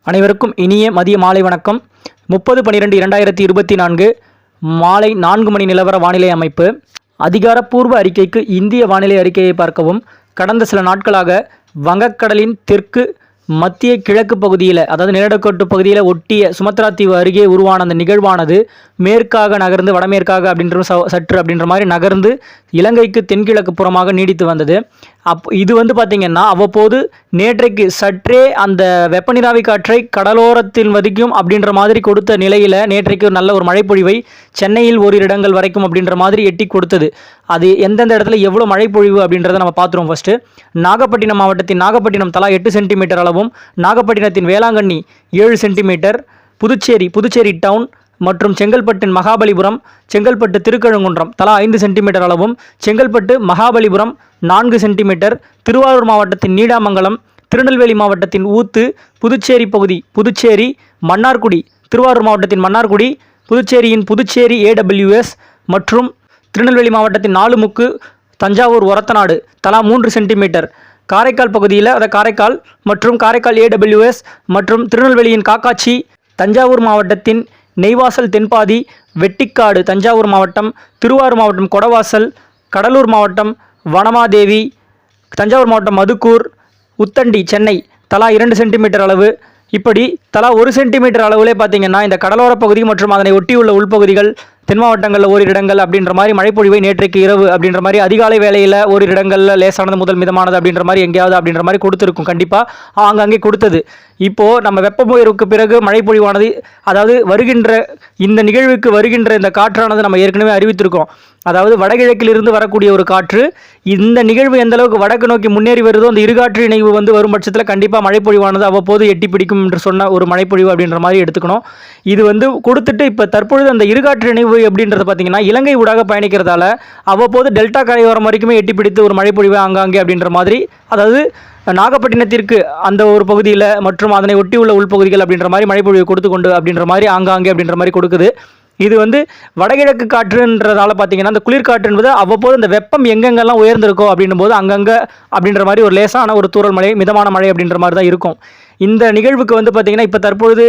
அனைவருக்கும் இனிய மதிய மாலை வணக்கம். 30/12/2024 மாலை 4 மணி நிலவர வானிலை அமைப்பு. அதிகாரப்பூர்வ அறிக்கைக்கு இந்திய வானிலை அறிக்கையை பார்க்கவும். கடந்த சில நாட்களாக வங்கக்கடலின் தெற்கு மத்திய கிழக்கு பகுதியில், அதாவது நிலநடுக்கோட்டு பகுதியில் ஒட்டிய சுமத்ரா தீவு அருகே உருவான அந்த நிகழ்வானது மேற்காக நகர்ந்து வடமேற்காக சற்று அப்படின்ற மாதிரி நகர்ந்து இலங்கைக்கு தென்கிழக்கு புறமாக நீடித்து வந்தது. இது பார்த்திங்கன்னா அவ்வப்போது நேற்றைக்கு சற்றே அந்த வெப்பநிலாவி காற்றை கடலோரத்தில் வதிக்கும் அப்படின்ற மாதிரி கொடுத்த நிலையில் நேற்றைக்கு நல்ல ஒரு மழைப்பொழிவை சென்னையில் ஓரிரு இடங்கள் வரைக்கும் அப்படின்ற மாதிரி எட்டி கொடுத்தது. அது எந்தெந்த இடத்துல எவ்வளோ மழைப்பொழிவு அப்படின்றத நம்ம பார்த்துருவோம். ஃபஸ்ட்டு நாகப்பட்டினம் மாவட்டத்தின் நாகப்பட்டினம் தலா 8 சென்டிமீட்டர் அளவும், நாகப்பட்டினத்தின் வேளாங்கண்ணி 7 சென்டிமீட்டர், புதுச்சேரி டவுன் மற்றும் செங்கல்பட்டின் மகாபலிபுரம், செங்கல்பட்டு திருக்கழுங்குன்றம் தலா 5 சென்டிமீட்டர் அளவும், செங்கல்பட்டு மகாபலிபுரம் 4 சென்டிமீட்டர், திருவாரூர் மாவட்டத்தின் நீடாமங்கலம், திருநெல்வேலி மாவட்டத்தின் ஊத்து, புதுச்சேரி பகுதி புதுச்சேரி மன்னார்குடி, திருவாரூர் மாவட்டத்தின் மன்னார்குடி, புதுச்சேரியின் புதுச்சேரி AWS மற்றும் திருநெல்வேலி மாவட்டத்தின் நாலுமுக்கு, தஞ்சாவூர் ஒரத்தநாடு தலா 3 சென்டிமீட்டர், காரைக்கால் பகுதியில் காரைக்கால் மற்றும் காரைக்கால் AWS மற்றும் திருநெல்வேலியின் காக்காட்சி, தஞ்சாவூர் மாவட்டத்தின் நெய்வாசல் தென்பாதி, வெட்டிக்காடு தஞ்சாவூர் மாவட்டம், திருவாரூர் மாவட்டம் கொடவாசல், கடலூர் மாவட்டம் வனமாதேவி, தஞ்சாவூர் மாவட்டம் மதுக்கூர், உத்தண்டி சென்னை தலா 2 சென்டிமீட்டர் அளவு. இப்படி தலா 1 சென்டிமீட்டர் அளவுலே பார்த்திங்கன்னா இந்த கடலோர பகுதி மற்றும் அதனை ஒட்டியுள்ள உள்பகுதிகள், தென் மாவட்டங்களில் ஓரிரு இடங்கள் அப்படின்ற மாதிரி மழைப்பொழிவை நேற்றைக்கு இரவு அப்படின்ற மாதிரி அதிகாலை வேளையில் ஓரிரு இடங்களில் லேசானது முதல் மிதமானது அப்படின்ற மாதிரி எங்கேயாவது அப்படின்ற மாதிரி கொடுத்துருக்கும். கண்டிப்பாக ஆங்காங்கே கொடுத்தது. இப்போது நம்ம வெப்பமுயர்வுக்கு பிறகு மழைப்பொழிவானது, அதாவது வருகின்ற இந்த நிகழ்வுக்கு வருகின்ற இந்த காற்றானது நம்ம ஏற்கனவே அறிவித்திருக்கோம். அதாவது வடகிழக்கிலிருந்து வரக்கூடிய ஒரு காற்று, இந்த நிகழ்வு எந்த அளவுக்கு வடக்கு நோக்கி முன்னேறி வருதோ அந்த இருகாற்று இணைவு வரும் பட்சத்தில் கண்டிப்பாக மழைப்பொழிவானது அவ்வப்போது எட்டி பிடிக்கும் என்று சொன்ன ஒரு மழைப்பொழிவு அப்படின்ற மாதிரி எடுத்துக்கணும். இது கொடுத்துட்டு இப்போ தற்பொழுது அந்த இருகாற்று இணைவு எப்படின்றது பார்த்திங்கன்னா இலங்கை ஊடாக பயணிக்கிறதால அவ்வப்போது டெல்டா கரையோரம் வரைக்குமே எட்டி பிடித்து ஒரு மழைப்பொழிவு ஆங்காங்கே அப்படின்ற மாதிரி, அதாவது நாகப்பட்டினத்திற்கு அந்த ஒரு பகுதியில் மற்றும் அதனை ஒட்டியுள்ள உள்பகுதிகள் அப்படின்ற மாதிரி மழைப்பொழிவு கொடுத்து கொண்டு அப்படின்ற மாதிரி ஆங்காங்கே அப்படின்ற மாதிரி கொடுக்குது. இது வடகிழக்கு காற்றுன்றதால பார்த்திங்கன்னா அந்த குளிர்காற்று என்பது அவ்வப்போது அந்த வெப்பம் எங்கெங்கெல்லாம் உயர்ந்திருக்கோ அப்படின்னும் போது அங்கங்கே அப்படின்ற மாதிரி ஒரு லேசான ஒரு தூறல் மழை, மிதமான மழை அப்படின்ற மாதிரி தான் இருக்கும். இந்த நிகழ்வுக்கு பார்த்திங்கன்னா இப்போ தற்பொழுது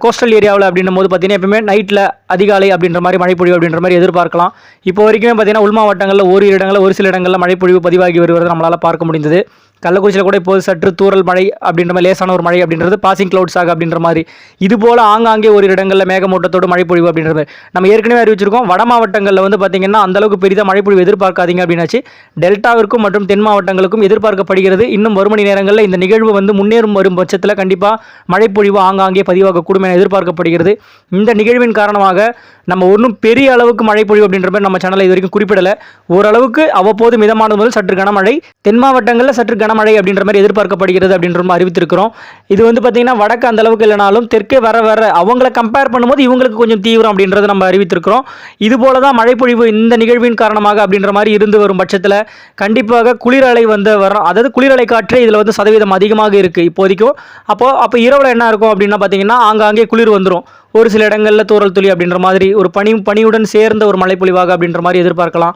கோஸ்டல் ஏரியாவில் அப்படின்னும் போது பார்த்திங்கன்னா எப்பவுமே நைட்டில் அதிகாலை அப்படின்ற மாதிரி மழைப்பொழிவு அப்படின்ற மாதிரி எதிர்பார்க்கலாம். இப்போ வரைக்குமே பார்த்திங்கன்னா உள் மாவட்டங்களில் ஓரிரு இடங்களில் ஒரு சில இடங்களில் மழைப்பொழிவு பதிவாகி வருவதை நம்மளால் பார்க்க முடிந்தது. கள்ளக்குறிச்சியில் கூட இப்போது சற்று தூறல் மழை அப்படின்ற மாதிரி லேசான ஒரு மழை அப்படின்றது பாசிங் க்ளவுட்ஸாக அப்படின்ற மாதிரி, இது போல் ஆங்காங்கே ஒரு இடங்களில் மேகமூட்டத்தோடு மழைப்பொழிவு அப்படின்றது நம்ம ஏற்கனவே அறிவிச்சிருக்கோம். வட மாவட்டங்களில் பார்த்திங்கன்னா அந்தளவுக்கு பெரிதாக மழைப்பொழிவு எதிர்பார்க்காதீங்க அப்படின்னாச்சு. டெல்டாவிற்கும் மற்றும் தென் மாவட்டங்களுக்கும் எதிர்பார்க்கப்படுகிறது. இன்னும் ஒரு மணி நேரங்களில் இந்த நிகழ்வு முன்னேறும் வரும் பட்சத்தில் கண்டிப்பாக மழைப்பொழிவு ஆங்காங்கே பதிவாகக்கூடும் என எதிர்பார்க்கப்படுகிறது. இந்த நிகழ்வின் காரணமாக நம்ம ஒன்றும் பெரிய அளவுக்கு மழைப்பொழிவு அப்படின்ற மாதிரி நம்ம சேனலில் இது வரைக்கும் குறிப்பிடலை. ஓரளவுக்கு அவ்வப்போது மிதமானது முதல் சற்று கனமழை, தென் மாவட்டங்களில் சற்று கனமழை அப்படின்ற மாதிரி எதிர்பார்க்கப்படுகிறது அப்படின்ற அறிவித்திருக்கிறோம். இது பார்த்திங்கன்னா வடக்கு அந்த அளவுக்கு இல்லைனாலும் தெற்கே வர அவங்கள கம்பேர் பண்ணும்போது இவங்களுக்கு கொஞ்சம் தீவிரம் அப்படின்றத நம்ம அறிவித்திருக்கிறோம். இது போல தான் மழைப்பொழிவு இந்த நிகழ்வின் காரணமாக அப்படின்ற மாதிரி இருந்து வரும் பட்சத்தில் கண்டிப்பாக குளிரலை வரும். அதாவது குளிரலை காற்றே இதில் சதவீதம் அதிகமாக இருக்குது இப்போதைக்கும். அப்போ இரவில் என்ன இருக்கும் அப்படின்னா பார்த்திங்கன்னா ஆங்காங்கே குளிர் வந்துடும். ஒரு சில இடங்களில் தூறல் துளி அப்படின்ற மாதிரி ஒரு பனியுடன் சேர்ந்த ஒரு மழைப்பொழிவாக அப்படின்ற மாதிரி எதிர்பார்க்கலாம்.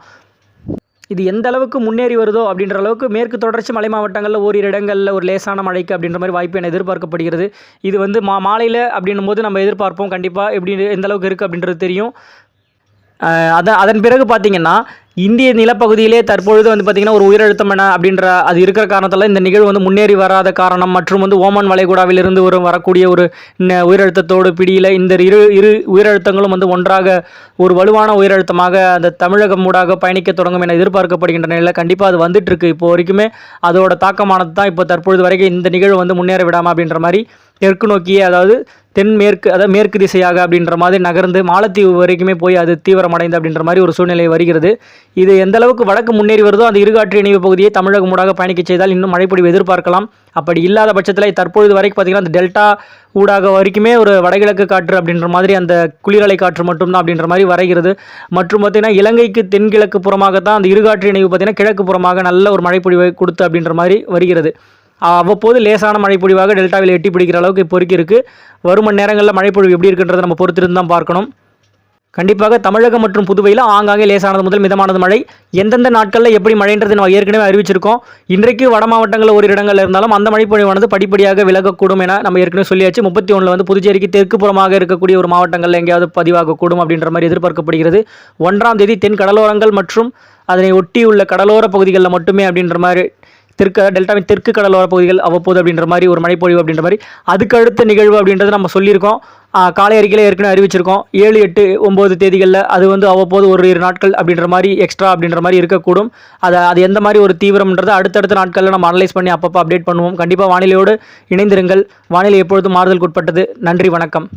இது எந்த அளவுக்கு முன்னேறி வருதோ அப்படின்ற அளவுக்கு மேற்கு தொடர்ச்சி மலை மாவட்டங்களில் ஓரிரு இடங்களில் ஒரு லேசான மழைக்கு அப்படின்ற மாதிரி வாய்ப்பு என எதிர்பார்க்கப்படுகிறது. இது மாலையில் அப்படின்னும் போது நம்ம எதிர்பார்ப்போம். கண்டிப்பாக எப்படி எந்த அளவுக்கு இருக்குது அப்படின்றது தெரியும். அதன் பிறகு பார்த்திங்கன்னா இந்திய நிலப்பகுதியிலே தற்பொழுது பார்த்திங்கன்னா ஒரு உயிரழுத்தம் என அப்படின்ற அது இருக்கிற காரணத்தால் இந்த நிகழ்வு முன்னேறி வராத காரணம் மற்றும் ஓமன் வளைகுடாவிலிருந்து வரக்கூடிய ஒரு உயிரழுத்தத்தோடு பிடியில் இந்த இரு உயிரழுத்தங்களும் ஒன்றாக ஒரு வலுவான உயிரழுத்தமாக அந்த தமிழகம் ஊடாக பயணிக்க தொடங்கும் என எதிர்பார்க்கப்படுகின்ற நிலையில் கண்டிப்பாக அது வந்துட்டுருக்கு. இப்போ வரைக்குமே அதோட தாக்கமானது தான் இப்போ தற்பொழுது வரைக்கும் இந்த நிகழ்வு முன்னேற விடாமல் அப்படின்ற மாதிரி தெற்கு நோக்கியே, அதாவது தென்மேற்கு, அதாவது மேற்கு திசையாக அப்படின்ற மாதிரி நகர்ந்து மாலத்தீவு வரைக்குமே போய் அது தீவிரமடைந்து அப்படின்ற மாதிரி ஒரு சூழ்நிலை வருகிறது. இது எந்த அளவுக்கு வடக்கு முன்னேறி வருதோ அந்த இருகாற்று இணைவு பகுதியை தமிழகம் ஊடாக பயணிக்க செய்தால் இன்னும் மழைப்பொழிவு எதிர்பார்க்கலாம். அப்படி இல்லாத பட்சத்தில் தற்பொழுது வரைக்கும் பார்த்திங்கன்னா அந்த டெல்டா ஊடாக வரைக்குமே ஒரு வடகிழக்கு காற்று அப்படின்ற மாதிரி அந்த குளிரலை காற்று மட்டும்தான் அப்படின்ற மாதிரி வரைகிறது. மற்றும் பார்த்திங்கன்னா இலங்கைக்கு தென்கிழக்கு புறமாக தான் அந்த இருகாற்று இணைவு பார்த்திங்கன்னா கிழக்கு புறமாக நல்ல ஒரு மழைப்பொழிவை கொடுத்து அப்படின்ற மாதிரி வருகிறது. அவ்வப்போது லேசான மழைப்பொழிவாக டெல்டாவில் எட்டி பிடிக்கிற அளவுக்கு இப்போ இருக்குது. வரும் மணி நேரங்களில் மழைப்பொழிவு எப்படி இருக்குன்றதை நம்ம பொறுத்திருந்து தான் பார்க்கணும். கண்டிப்பாக தமிழகம் மற்றும் புதுவையில் ஆங்காங்கே லேசானது முதல் மிதமானது மழை. எந்தெந்த நாட்களில் எப்படி மழைன்றது நம்ம ஏற்கனவே அறிவிச்சிருக்கோம். இன்றைக்கு வட மாவட்டங்களில் ஒரு இடங்கள் இருந்தாலும் அந்த மழைப்பொழிவானது படிப்படியாக விலகக்கூடும் என நம்ம ஏற்கனவே சொல்லியாச்சு. 31 வந்து புதுச்சேரிக்கு தெற்கு புறமாக இருக்கக்கூடிய ஒரு மாவட்டங்களில் எங்கேயாவது பதிவாகக்கூடும் அப்படின்ற மாதிரி எதிர்பார்க்கப்படுகிறது. 1ஆம் தேதி தென் கடலோரங்கள் மற்றும் அதனை ஒட்டியுள்ள கடலோர பகுதிகளில் மட்டுமே அப்படின்ற மாதிரி டெல்டாவின் தெற்கு கடலோர பகுதிகள் அவ்வப்போது அப்படின்ற மாதிரி ஒரு மழைப்பொழிவு அப்படின்ற மாதிரி அதுக்கு அடுத்த நிகழ்வு அப்படின்றது நம்ம சொல்லியிருக்கோம். காலை அறிக்கையில் ஏற்கனவே அறிவிச்சிருக்கோம். 7, 8, 9 தேதிகளில் அது வந்து அவ்வப்போது ஒரு 2 நாட்கள் அப்படின்ற மாதிரி எக்ஸ்ட்ரா அப்படின்ற மாதிரி இருக்கக்கூடும். அது எந்த மாதிரி ஒரு தீவிரம்ன்றது அடுத்தடுத்த நாட்களில் நம்ம அனலைஸ் பண்ணி அப்பப்போ அப்டேட் பண்ணுவோம். கண்டிப்பாக வானிலையோடு இணைந்திருங்கள். வானிலை எப்பொழுதும் மாறுதலுக்கு உட்பட்டது. நன்றி, வணக்கம்.